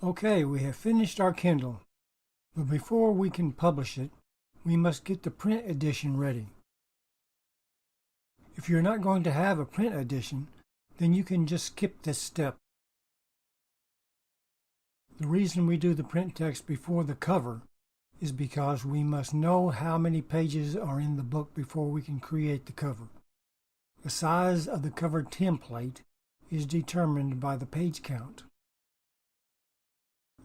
Okay, we have finished our Kindle, but before we can publish it, we must get the print edition ready. If you're not going to have a print edition, then you can just skip this step. The reason we do the print text before the cover is because we must know how many pages are in the book before we can create the cover. The size of the cover template is determined by the page count.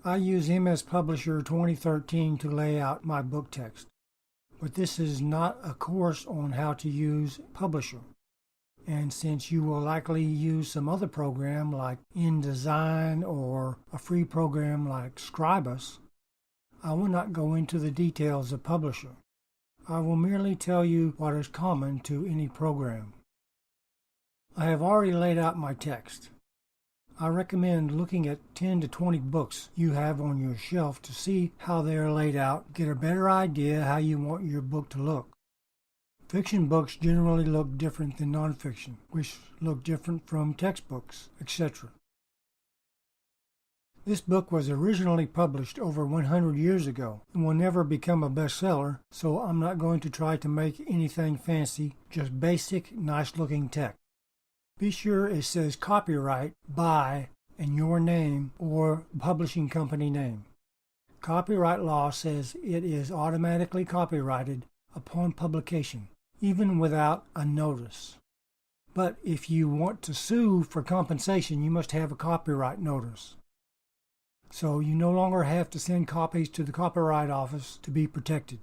I use MS Publisher 2013 to lay out my book text, but this is not a course on how to use Publisher. And since you will likely use some other program like InDesign or a free program like Scribus, I will not go into the details of Publisher. I will merely tell you what is common to any program. I have already laid out my text. I recommend looking at 10 to 20 books you have on your shelf to see how they are laid out, get a better idea how you want your book to look. Fiction books generally look different than nonfiction, which look different from textbooks, etc. This book was originally published over 100 years ago and will never become a bestseller, so I'm not going to try to make anything fancy, just basic, nice-looking text. Be sure it says copyright by and your name or publishing company name. Copyright law says it is automatically copyrighted upon publication, even without a notice. But if you want to sue for compensation, you must have a copyright notice. So you no longer have to send copies to the Copyright Office to be protected.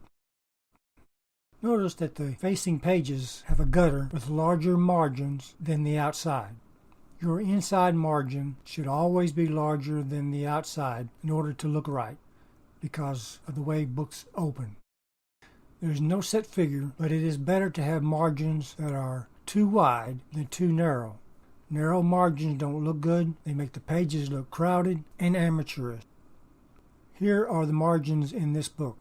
Notice that the facing pages have a gutter with larger margins than the outside. Your inside margin should always be larger than the outside in order to look right, because of the way books open. There's no set figure, but it is better to have margins that are too wide than too narrow. Narrow margins don't look good, they make the pages look crowded and amateurish. Here are the margins in this book.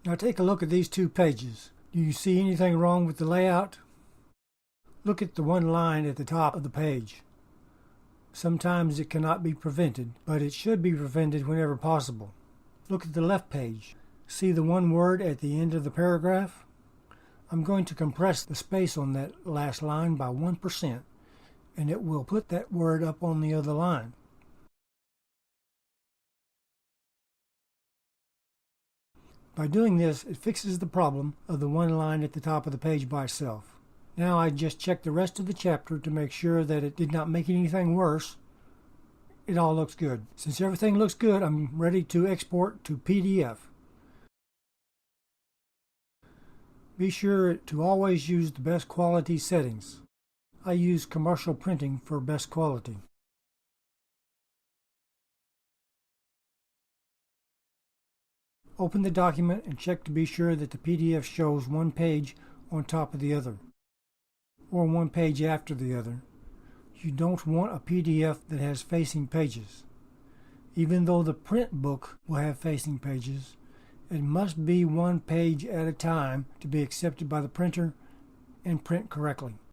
Now take a look at these two pages. Do you see anything wrong with the layout? Look at the one line at the top of the page. Sometimes it cannot be prevented, but it should be prevented whenever possible. Look at the left page. See the one word at the end of the paragraph? I'm going to compress the space on that last line by 1%, and it will put that word up on the other line. By doing this, it fixes the problem of the one line at the top of the page by itself. Now I just check the rest of the chapter to make sure that it did not make anything worse. It all looks good. Since everything looks good, I'm ready to export to PDF. Be sure to always use the best quality settings. I use commercial printing for best quality. Open the document and check to be sure that the PDF shows one page on top of the other, or one page after the other. You don't want a PDF that has facing pages. Even though the print book will have facing pages, it must be one page at a time to be accepted by the printer and print correctly.